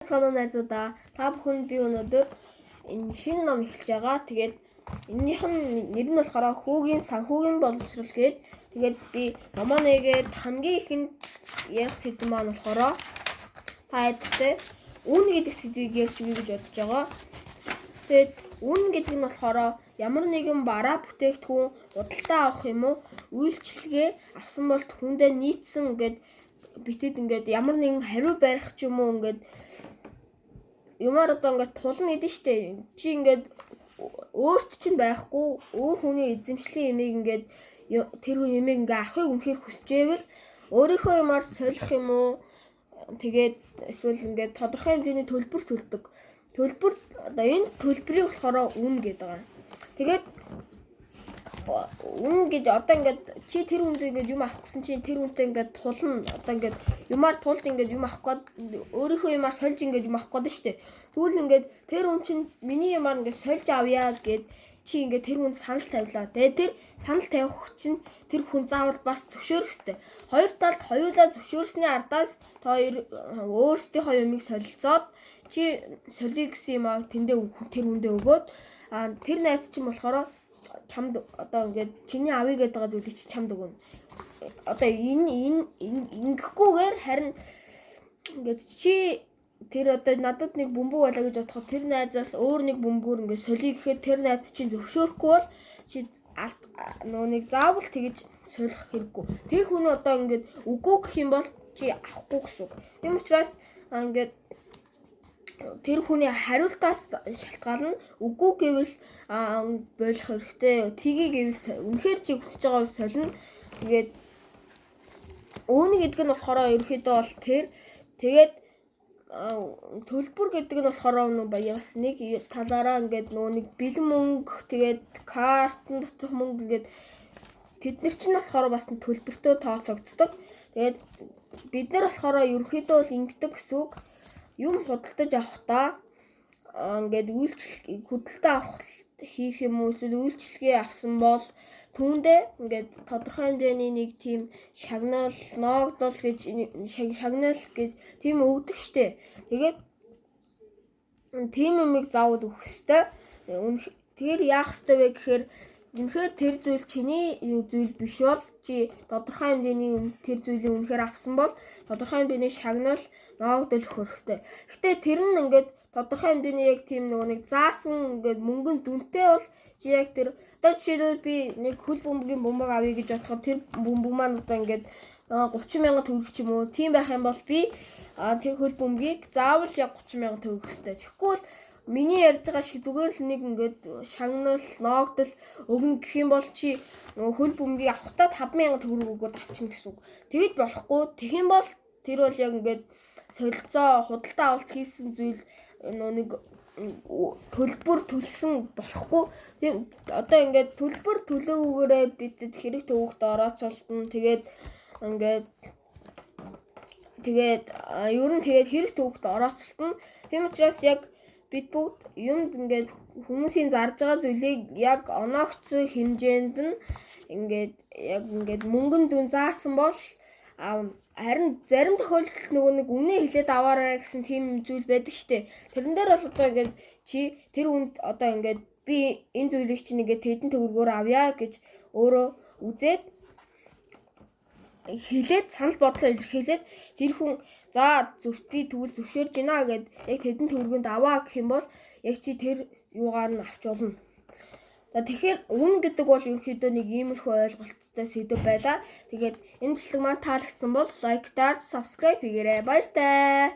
Бацгаана найзуудаа. Та бүхэнд би өнөөдөр энэ шинэ ном эхэлж байгаа. Тэгээд энэнийх нь нэр нь болохоор Хүүгийн боловсрол гээд. Тэгээд би номоо нэгээд хамгийн ихэнд ярих сэдв маань болохоор таадтай үн гэдэг сэдвийг ярьж өгье гэж бодож байгаа. Тэгээд үн гэдэг нь болохоор ямар нэгэн бараа бүтээгдэхүүн худалдаа авах юм уу, үйлчилгээ авсан бол түүндээ нийцсэн битэд ямар нэгэн хариу барих ч юм уу юмар одоо тулна гэдэг штэ. Чи өөрт чинь байхгүй өөр хүний эзэмшлийн ямиг тэр ямиг авахыг үнэхээр хүсжээвэл өөрийнхөө юмар солих юм уу, тэгээд эсвэл тодорхой хэмжээний төлбөр төлдөг. Төлбөр одоо энэ төлбөрийг болохоор үн гэдэг байгаа. Тэгээд үн гэж одоо чи тэр хүнд юм авах гэсэн чинь тэр хүнтэй тулна. Одоо юмар тулж юм авах гээд өөрийнхөө юмар сольж юм авах гээд штэ. Тэгвэл тэр хүн чинь миний юмар сольж авъя гэд чи тэр хүнд санал тавилаа. Тэгээд тэр санал тавих чинь тэр хүн заавал бас зөвшөөрөх ёстой. Хоёр талд хоёулаа зөвшөөрсний ардаас та хоёр өөрсдийнхөө юмыг солилцоод чи солих гэсэн юм аа тэр хүндээ өгөөд тэр найз чинь болохоор чамд одоо чиний авъя гэдэг байгаа зүйлийг чи чамд өгнө. Одоо энэ ингэхгүйгээр харин чи тэр одоо надад нэг бөмбөг байлаа гэж бодоход тэр найзаас өөр нэг бөмбөгөөр солих гэхэд тэр найз чинь зөвшөөрөхгүй бол чи нэг заавал тэгж солих хэрэггүй. Тэр хүн одоо үгүй гэх юм бол чи авахгүй гэсэн үг. Тийм учраас тэр хүний хариултаас шалтгаална. Үгүй гэвэл болох хэрэгтэй. Тгий гэвэл үнэхээр чи хүсэж байгаа бол солино. Тэгээд өөний гэдэг нь болохоор ерөөхдөө бол тэгээд төлбөр гэдэг нь болохоор бас нэг талаараа нэг бэлэн мөнгө, тэгээд картын доторх мөнгө тэд нар чинь болохоор бас төлбөртөө тооцогддог. Тэгээд бид нар болохоор ерөөхдөө бол ингэдэг гэсэн үг. Юм худалдаж авахдаа худалдаа авах хийх юм уу, эсвэл үйлчилгээ авсан бол түүндээ тодорхой хэмжээний нэг тийм шагнал, ноогдол шагнал гэж тийм өгдөг штэ. Тэгээд тийм юмыг заавал өгөх ёстой. Тэгэхээр яах ёстой вэ гэхээр үнэхээр тэр зүйл чиний зүйл биш бол чи тодорхой хэмжээний тэр зүйлийг үнэхээр авсан бол тодорхой хэмжээний шагнал, ноогдол хөрөхтэй. Гэтэ тэр нь тодорхой хэмжээний яг тийм нэг заасан мөнгөнд дүнтэй бол чи яг тэр одоо жишээлбэл би нэг хөл бөмбөгийн бөмбөг авъя гэж бодоход тэр бөмбөг маань одоо 30,000 төгрөг ч юм уу тийм байх юм бол би тэр хөл бөмбөгийг заавал яг 30,000 төгрөг хэвээр. Тэгэхгүй бол миний ярьж байгаа шиг зүгээр л нэг шагнал, ноогдол өгнө гэх юм бол чи хөл бөмбөгийг авахдаа 5,000 төгрөг өгөөд авчихна гэсэн үг. Тэгэж болохгүй. Тэгэх юм бол тэр бол яг солилцоо худалдаа авалт хийсэн зүйл нэг төлбөр төлсөн болохгүй. Одоо төлбөр төлөөгөөрөө бидэд хэрэг төвөгт орооцолтно. Тэгээд ер нь хэрэг төвөгт орооцолтно. Тийм учраас яг бид бүгд юмд хүмүүсийн зарж байгаа зүйлийг яг оногцсон хэмжээнд нь яг мөнгөнд дүн заасан бол харин зарим тохиолдолд нэг үнэ хэлээд аваарай гэсэн тийм зүйл байдаг штэ. Тэрэн дээр бол одоо чи тэр хүнд одоо би энэ зүйлийг чинь тэдэн төгрөгөөр авъя гэж өөрөө үзээд хэлээд санал бодлоо илэрхийлээд тэр хүн за би тэгвэл зөвшөөрж байна гэд яг тэдэн төгрөгөнд аваа гэх юм бол яг чи тэр юугаар нь авч болно. Тэгэхээр үн гэдэг бол ерөнхийдөө нэг иймэрхүү ойлголттой сэдв байлаа. Тэгээд энэ бичлэг маань таалагдсан бол лайктаар, subscribe хийгээрэй. Баяртай.